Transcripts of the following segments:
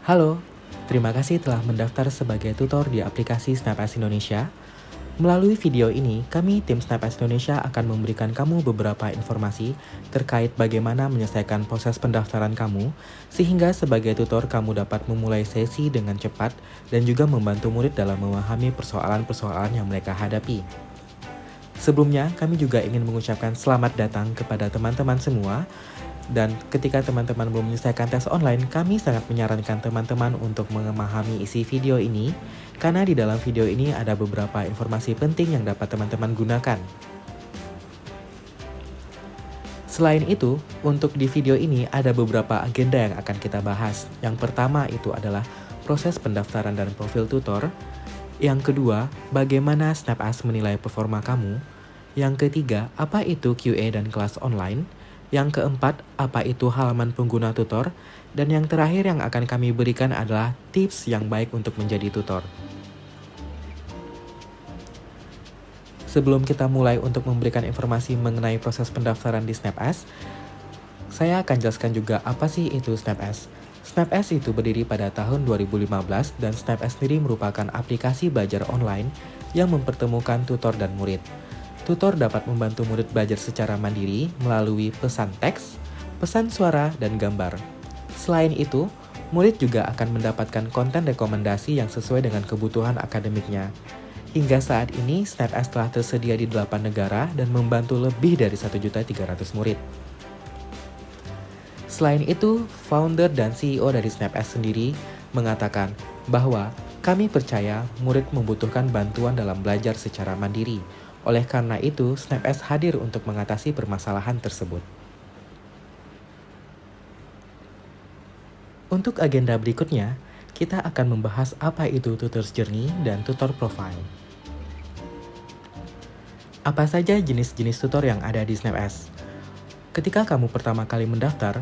Halo, terima kasih telah mendaftar sebagai tutor di aplikasi SnapS Indonesia. Melalui video ini, kami tim SnapS Indonesia akan memberikan kamu beberapa informasi terkait bagaimana menyelesaikan proses pendaftaran kamu, sehingga sebagai tutor kamu dapat memulai sesi dengan cepat dan juga membantu murid dalam memahami persoalan-persoalan yang mereka hadapi. Sebelumnya, kami juga ingin mengucapkan selamat datang kepada teman-teman semua. Dan ketika teman-teman belum menyelesaikan tes online, kami sangat menyarankan teman-teman untuk memahami isi video ini, karena di dalam video ini ada beberapa informasi penting yang dapat teman-teman gunakan. Selain itu, untuk di video ini ada beberapa agenda yang akan kita bahas. Yang pertama itu adalah proses pendaftaran dan profil tutor. Yang kedua, bagaimana SnapS menilai performa kamu. Yang ketiga, apa itu QA dan kelas online. Yang keempat, apa itu halaman pengguna tutor. Dan yang terakhir yang akan kami berikan adalah tips yang baik untuk menjadi tutor. Sebelum kita mulai untuk memberikan informasi mengenai proses pendaftaran di SnapS, saya akan jelaskan juga apa sih itu SnapS. SnapS itu berdiri pada tahun 2015 dan SnapS sendiri merupakan aplikasi belajar online yang mempertemukan tutor dan murid. Tutor dapat membantu murid belajar secara mandiri melalui pesan teks, pesan suara, dan gambar. Selain itu, murid juga akan mendapatkan konten rekomendasi yang sesuai dengan kebutuhan akademiknya. Hingga saat ini, SnapS telah tersedia di 8 negara dan membantu lebih dari 1.300.000 murid. Selain itu, founder dan CEO dari SnapS sendiri mengatakan bahwa kami percaya murid membutuhkan bantuan dalam belajar secara mandiri. Oleh karena itu, SnapS hadir untuk mengatasi permasalahan tersebut. Untuk agenda berikutnya, kita akan membahas apa itu Tutor's Journey dan Tutor Profile. Apa saja jenis-jenis tutor yang ada di SnapS? Ketika kamu pertama kali mendaftar,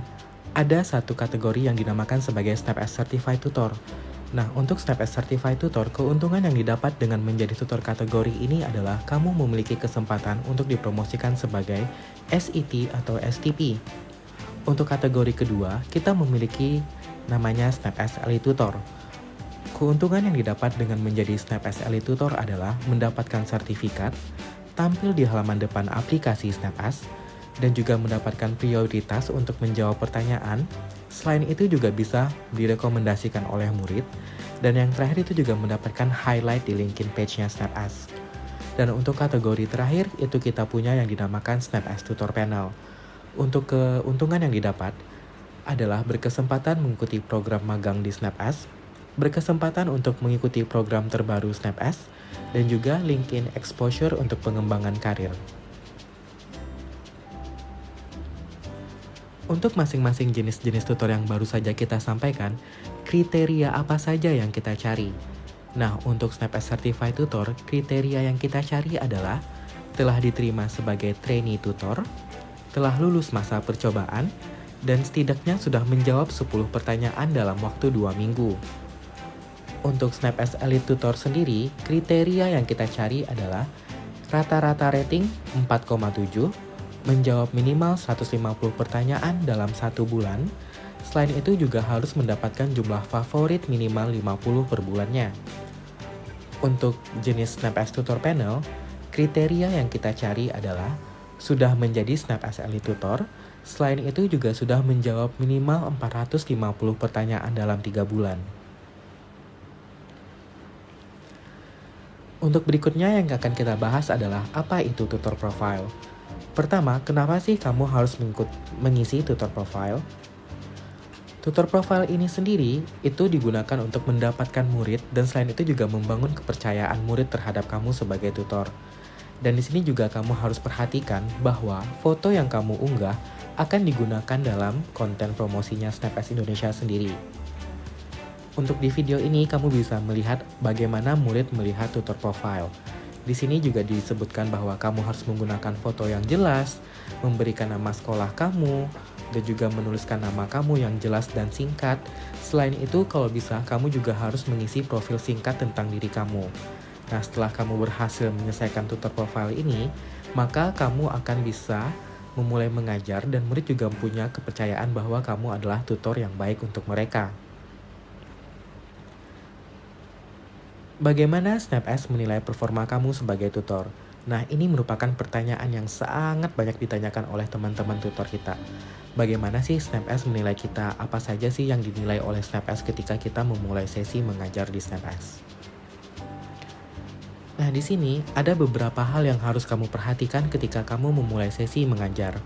ada satu kategori yang dinamakan sebagai SnapS Certified Tutor. Nah, untuk SnapS Certified Tutor, keuntungan yang didapat dengan menjadi tutor kategori ini adalah kamu memiliki kesempatan untuk dipromosikan sebagai SET atau STP. Untuk kategori kedua, kita memiliki namanya SnapS Elite Tutor. Keuntungan yang didapat dengan menjadi SnapS Elite Tutor adalah mendapatkan sertifikat, tampil di halaman depan aplikasi SnapS, dan juga mendapatkan prioritas untuk menjawab pertanyaan. Selain itu juga bisa direkomendasikan oleh murid. Dan yang terakhir itu juga mendapatkan highlight di LinkedIn page-nya SnapS. Dan untuk kategori terakhir itu kita punya yang dinamakan SnapS Tutor Panel. Untuk keuntungan yang didapat adalah berkesempatan mengikuti program magang di SnapS, berkesempatan untuk mengikuti program terbaru SnapS, dan juga LinkedIn exposure untuk pengembangan karir. Untuk masing-masing jenis-jenis tutor yang baru saja kita sampaikan, kriteria apa saja yang kita cari? Nah, untuk SnapS Certified Tutor, kriteria yang kita cari adalah telah diterima sebagai trainee tutor, telah lulus masa percobaan, dan setidaknya sudah menjawab 10 pertanyaan dalam waktu 2 minggu. Untuk SnapS Elite Tutor sendiri, kriteria yang kita cari adalah rata-rata rating 4,7, menjawab minimal 150 pertanyaan dalam 1 bulan. Selain itu juga harus mendapatkan jumlah favorit minimal 50 per bulannya. Untuk jenis SnapS Tutor Panel, kriteria yang kita cari adalah sudah menjadi SnapS Elite Tutor. Selain itu juga sudah menjawab minimal 450 pertanyaan dalam 3 bulan. Untuk berikutnya yang akan kita bahas adalah apa itu Tutor Profile. Pertama, kenapa sih kamu harus mengisi tutor profile? Tutor profile ini sendiri itu digunakan untuk mendapatkan murid dan selain itu juga membangun kepercayaan murid terhadap kamu sebagai tutor. Dan di sini juga kamu harus perhatikan bahwa foto yang kamu unggah akan digunakan dalam konten promosinya SnapS Indonesia sendiri. Untuk di video ini kamu bisa melihat bagaimana murid melihat tutor profile. Di sini juga disebutkan bahwa kamu harus menggunakan foto yang jelas, memberikan nama sekolah kamu, dan juga menuliskan nama kamu yang jelas dan singkat. Selain itu, kalau bisa, kamu juga harus mengisi profil singkat tentang diri kamu. Nah, setelah kamu berhasil menyelesaikan tutor profile ini, maka kamu akan bisa memulai mengajar dan murid juga punya kepercayaan bahwa kamu adalah tutor yang baik untuk mereka. Bagaimana SnapS menilai performa kamu sebagai tutor? Nah, ini merupakan pertanyaan yang sangat banyak ditanyakan oleh teman-teman tutor kita. Bagaimana sih SnapS menilai kita? Apa saja sih yang dinilai oleh SnapS ketika kita memulai sesi mengajar di SnapS? Nah, di sini ada beberapa hal yang harus kamu perhatikan ketika kamu memulai sesi mengajar.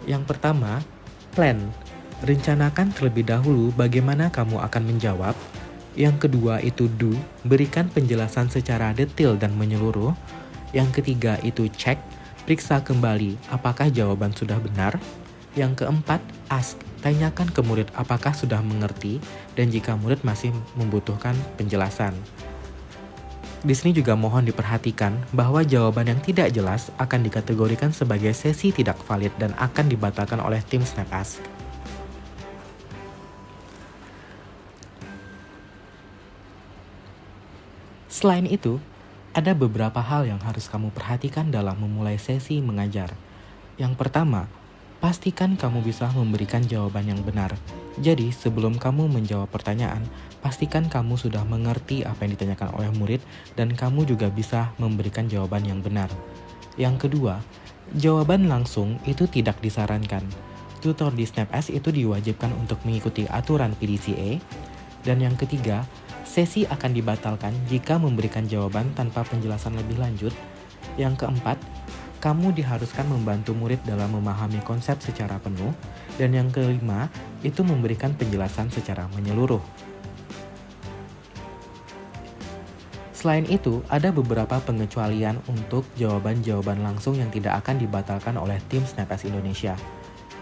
Yang pertama, plan. Rencanakan terlebih dahulu bagaimana kamu akan menjawab. Yang kedua itu do, berikan penjelasan secara detail dan menyeluruh. Yang ketiga itu check, periksa kembali apakah jawaban sudah benar. Yang keempat, ask, tanyakan ke murid apakah sudah mengerti dan jika murid masih membutuhkan penjelasan. Di sini juga mohon diperhatikan bahwa jawaban yang tidak jelas akan dikategorikan sebagai sesi tidak valid dan akan dibatalkan oleh tim SnapS. Selain itu, ada beberapa hal yang harus kamu perhatikan dalam memulai sesi mengajar. Yang pertama, pastikan kamu bisa memberikan jawaban yang benar. Jadi, sebelum kamu menjawab pertanyaan, pastikan kamu sudah mengerti apa yang ditanyakan oleh murid dan kamu juga bisa memberikan jawaban yang benar. Yang kedua, jawaban langsung itu tidak disarankan. Tutor di SnapS itu diwajibkan untuk mengikuti aturan PDCA. Dan yang ketiga, sesi akan dibatalkan jika memberikan jawaban tanpa penjelasan lebih lanjut. Yang keempat, kamu diharuskan membantu murid dalam memahami konsep secara penuh. Dan yang kelima, itu memberikan penjelasan secara menyeluruh. Selain itu, ada beberapa pengecualian untuk jawaban-jawaban langsung yang tidak akan dibatalkan oleh tim SnapS Indonesia.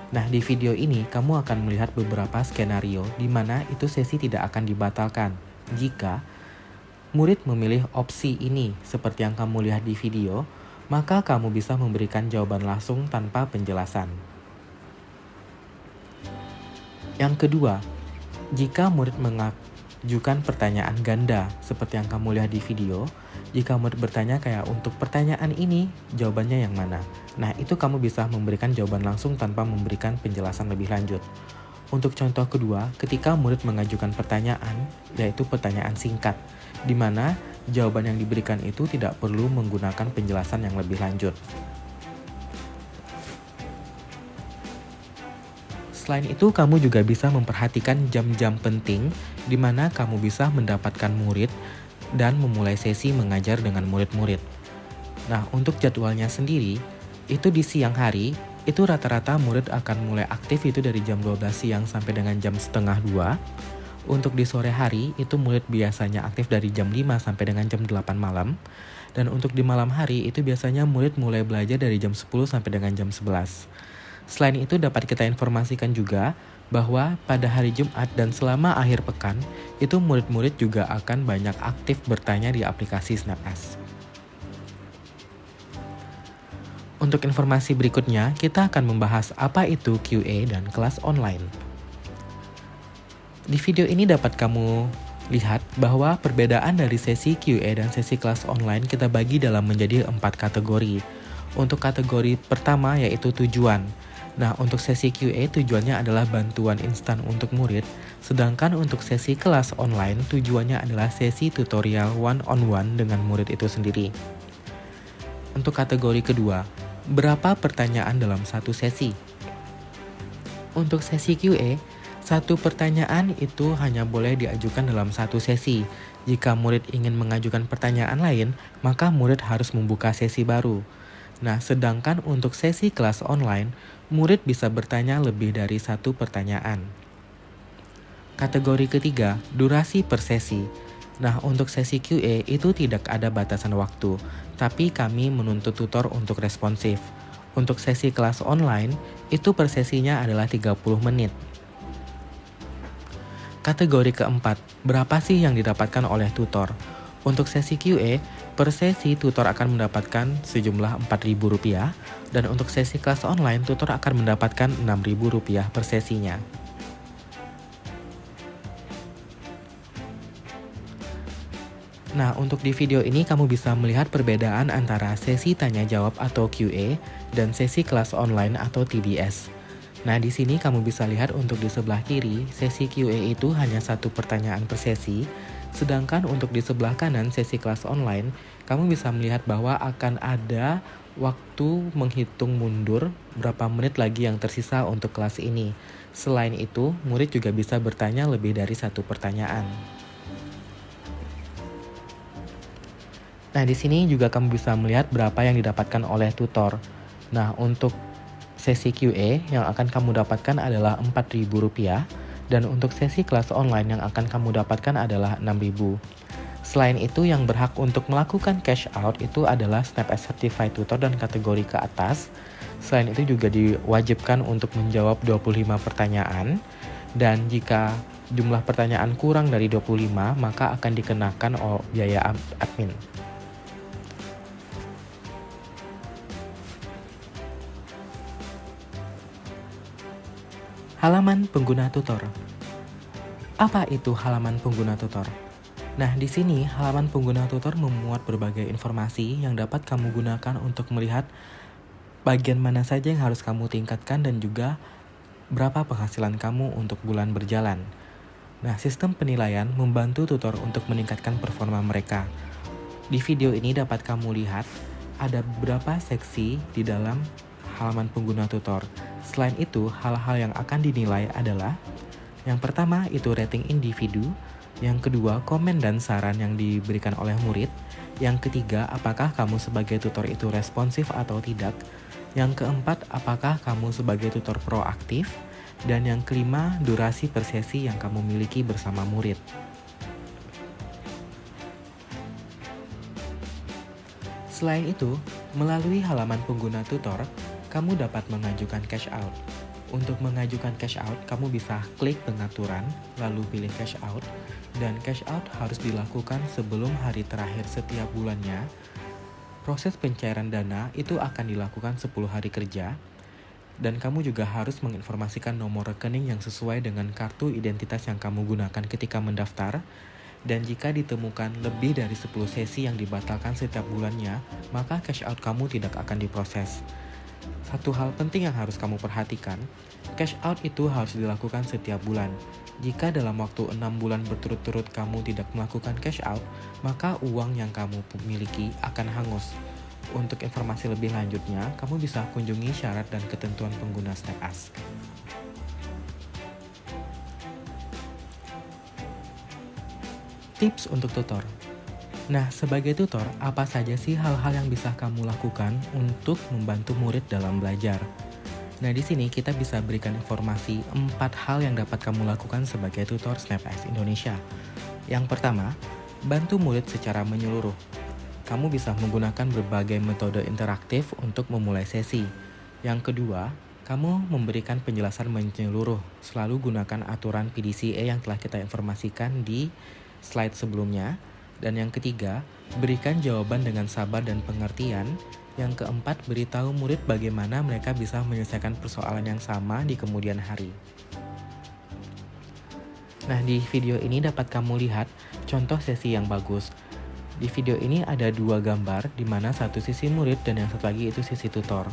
Nah, di video ini kamu akan melihat beberapa skenario di mana itu sesi tidak akan dibatalkan jika murid memilih opsi ini seperti yang kamu lihat di video, maka kamu bisa memberikan jawaban langsung tanpa penjelasan. Yang kedua, jika murid mengajukan pertanyaan ganda seperti yang kamu lihat di video, jika murid bertanya kayak untuk pertanyaan ini, jawabannya yang mana? Nah, itu kamu bisa memberikan jawaban langsung tanpa memberikan penjelasan lebih lanjut. Untuk contoh kedua, ketika murid mengajukan pertanyaan, yaitu pertanyaan singkat, di mana jawaban yang diberikan itu tidak perlu menggunakan penjelasan yang lebih lanjut. Selain itu, kamu juga bisa memperhatikan jam-jam penting di mana kamu bisa mendapatkan murid dan memulai sesi mengajar dengan murid-murid. Nah, untuk jadwalnya sendiri, itu di siang hari, itu rata-rata murid akan mulai aktif itu dari jam 12 siang sampai dengan jam setengah 2. Untuk di sore hari, itu murid biasanya aktif dari jam 5 sampai dengan jam 8 malam. Dan untuk di malam hari, itu biasanya murid mulai belajar dari jam 10 sampai dengan jam 11. Selain itu dapat kita informasikan juga bahwa pada hari Jumat dan selama akhir pekan, itu murid-murid juga akan banyak aktif bertanya di aplikasi SnapS. Untuk informasi berikutnya, kita akan membahas apa itu QA dan kelas online. Di video ini dapat kamu lihat bahwa perbedaan dari sesi QA dan sesi kelas online kita bagi dalam menjadi 4 kategori. Untuk kategori pertama yaitu tujuan. Nah, untuk sesi QA tujuannya adalah bantuan instan untuk murid, sedangkan untuk sesi kelas online tujuannya adalah sesi tutorial one-on-one dengan murid itu sendiri. Untuk kategori kedua, berapa pertanyaan dalam satu sesi? Untuk sesi QA, satu pertanyaan itu hanya boleh diajukan dalam satu sesi. Jika murid ingin mengajukan pertanyaan lain, maka murid harus membuka sesi baru. Nah, sedangkan untuk sesi kelas online, murid bisa bertanya lebih dari satu pertanyaan. Kategori ketiga, durasi per sesi. Nah, untuk sesi QA itu tidak ada batasan waktu, tapi kami menuntut tutor untuk responsif. Untuk sesi kelas online, itu per sesinya adalah 30 menit. Kategori keempat, berapa sih yang didapatkan oleh tutor? Untuk sesi QA, per sesi tutor akan mendapatkan sejumlah Rp4.000 dan untuk sesi kelas online tutor akan mendapatkan Rp6.000 per sesinya. Nah, untuk di video ini kamu bisa melihat perbedaan antara sesi tanya jawab atau QA dan sesi kelas online atau TBS. Nah, di sini kamu bisa lihat untuk di sebelah kiri, sesi QA itu hanya satu pertanyaan per sesi, Sedangkan untuk di sebelah kanan sesi kelas online, kamu bisa melihat bahwa akan ada waktu menghitung mundur berapa menit lagi yang tersisa untuk kelas ini. Selain itu, murid juga bisa bertanya lebih dari satu pertanyaan. Nah, di sini juga kamu bisa melihat berapa yang didapatkan oleh tutor. Nah, untuk sesi QA yang akan kamu dapatkan adalah Rp4.000 dan untuk sesi kelas online yang akan kamu dapatkan adalah Rp6.000. Selain itu, yang berhak untuk melakukan cash out itu adalah SnapS Certified Tutor dan kategori ke atas. Selain itu juga diwajibkan untuk menjawab 25 pertanyaan dan jika jumlah pertanyaan kurang dari 25 maka akan dikenakan biaya admin. Halaman pengguna tutor. Apa itu halaman pengguna tutor? Nah, di sini halaman pengguna tutor memuat berbagai informasi yang dapat kamu gunakan untuk melihat bagian mana saja yang harus kamu tingkatkan dan juga berapa penghasilan kamu untuk bulan berjalan. Nah, sistem penilaian membantu tutor untuk meningkatkan performa mereka. Di video ini dapat kamu lihat ada beberapa seksi di dalam halaman pengguna tutor. Selain itu, hal-hal yang akan dinilai adalah yang pertama itu rating individu, yang kedua komen dan saran yang diberikan oleh murid, yang ketiga apakah kamu sebagai tutor itu responsif atau tidak, yang keempat apakah kamu sebagai tutor proaktif, dan yang kelima durasi per sesi yang kamu miliki bersama murid. Selain itu, melalui halaman pengguna tutor, kamu dapat mengajukan cash out. Untuk mengajukan cash out, kamu bisa klik pengaturan, lalu pilih cash out, dan cash out harus dilakukan sebelum hari terakhir setiap bulannya. Proses pencairan dana itu akan dilakukan 10 hari kerja, dan kamu juga harus menginformasikan nomor rekening yang sesuai dengan kartu identitas yang kamu gunakan ketika mendaftar. Dan jika ditemukan lebih dari 10 sesi yang dibatalkan setiap bulannya, maka cash out kamu tidak akan diproses. Satu hal penting yang harus kamu perhatikan, cash out itu harus dilakukan setiap bulan. Jika dalam waktu 6 bulan berturut-turut kamu tidak melakukan cash out, maka uang yang kamu miliki akan hangus. Untuk informasi lebih lanjutnya, kamu bisa kunjungi syarat dan ketentuan pengguna SnapS. Tips untuk tutor. Nah, sebagai tutor, apa saja sih hal-hal yang bisa kamu lakukan untuk membantu murid dalam belajar? Nah, di sini kita bisa berikan informasi 4 hal yang dapat kamu lakukan sebagai tutor SnapS Indonesia. Yang pertama, bantu murid secara menyeluruh. Kamu bisa menggunakan berbagai metode interaktif untuk memulai sesi. Yang kedua, kamu memberikan penjelasan menyeluruh. Selalu gunakan aturan PDCA yang telah kita informasikan di slide sebelumnya. Dan yang ketiga, berikan jawaban dengan sabar dan pengertian. Yang keempat, beritahu murid bagaimana mereka bisa menyelesaikan persoalan yang sama di kemudian hari. Nah, di video ini dapat kamu lihat contoh sesi yang bagus. Di video ini ada 2 gambar, di mana satu sisi murid dan yang satu lagi itu sisi tutor.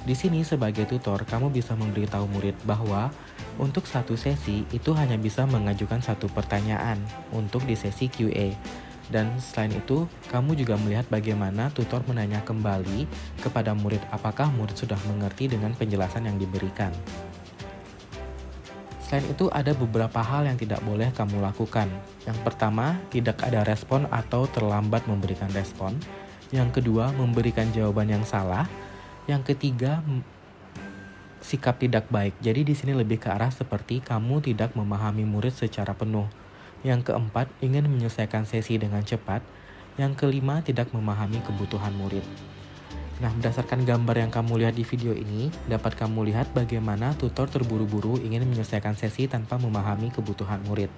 Di sini sebagai tutor, kamu bisa memberitahu murid bahwa untuk satu sesi itu hanya bisa mengajukan satu pertanyaan untuk di sesi QA. Dan selain itu, kamu juga melihat bagaimana tutor menanya kembali kepada murid apakah murid sudah mengerti dengan penjelasan yang diberikan. Selain itu, ada beberapa hal yang tidak boleh kamu lakukan. Yang pertama, tidak ada respon atau terlambat memberikan respon. Yang kedua, memberikan jawaban yang salah. Yang ketiga, sikap tidak baik. Jadi di sini lebih ke arah seperti kamu tidak memahami murid secara penuh. Yang keempat, ingin menyelesaikan sesi dengan cepat. Yang kelima, tidak memahami kebutuhan murid. Nah, berdasarkan gambar yang kamu lihat di video ini, dapat kamu lihat bagaimana tutor terburu-buru ingin menyelesaikan sesi tanpa memahami kebutuhan murid.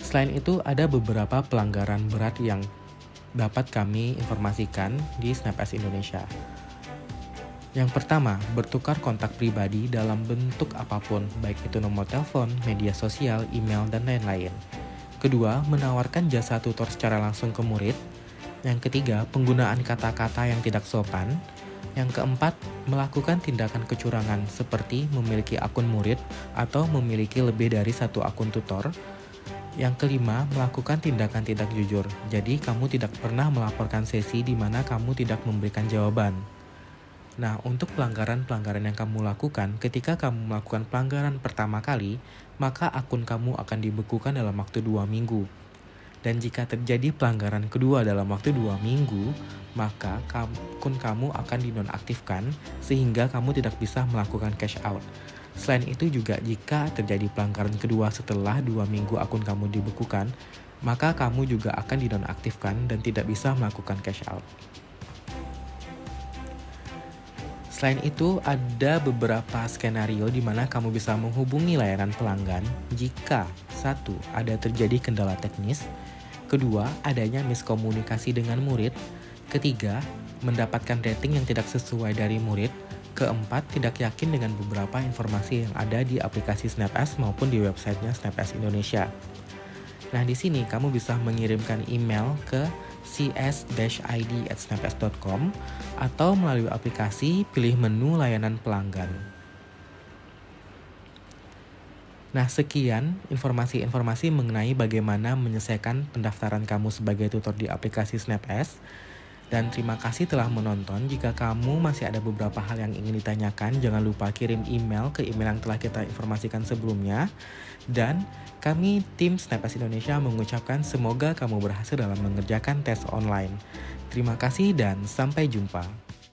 Selain itu, ada beberapa pelanggaran berat yang dapat kami informasikan di SnapS Indonesia. Yang pertama, bertukar kontak pribadi dalam bentuk apapun, baik itu nomor telepon, media sosial, email, dan lain-lain. Kedua, menawarkan jasa tutor secara langsung ke murid. Yang ketiga, penggunaan kata-kata yang tidak sopan. Yang keempat, melakukan tindakan kecurangan seperti memiliki akun murid atau memiliki lebih dari satu akun tutor. Yang kelima, melakukan tindakan tidak jujur. Jadi, kamu tidak pernah melaporkan sesi di mana kamu tidak memberikan jawaban. Nah, untuk pelanggaran-pelanggaran yang kamu lakukan, ketika kamu melakukan pelanggaran pertama kali, maka akun kamu akan dibekukan dalam waktu 2 minggu. Dan jika terjadi pelanggaran kedua dalam waktu 2 minggu, maka akun kamu akan dinonaktifkan sehingga kamu tidak bisa melakukan cash out. Selain itu juga jika terjadi pelanggaran kedua setelah 2 minggu akun kamu dibekukan, maka kamu juga akan dinonaktifkan dan tidak bisa melakukan cash out. Selain itu, ada beberapa skenario di mana kamu bisa menghubungi layanan pelanggan jika 1. Ada terjadi kendala teknis, kedua, adanya miskomunikasi dengan murid, ketiga, mendapatkan rating yang tidak sesuai dari murid, keempat, tidak yakin dengan beberapa informasi yang ada di aplikasi SnapS maupun di websitenya SnapS Indonesia. Nah, di sini kamu bisa mengirimkan email ke cs-id@snaps.com atau melalui aplikasi pilih menu layanan pelanggan. Nah, sekian informasi-informasi mengenai bagaimana menyelesaikan pendaftaran kamu sebagai tutor di aplikasi SnapS. Dan terima kasih telah menonton. Jika kamu masih ada beberapa hal yang ingin ditanyakan, jangan lupa kirim email ke email yang telah kita informasikan sebelumnya. Dan kami tim SnapS Indonesia mengucapkan semoga kamu berhasil dalam mengerjakan tes online. Terima kasih dan sampai jumpa.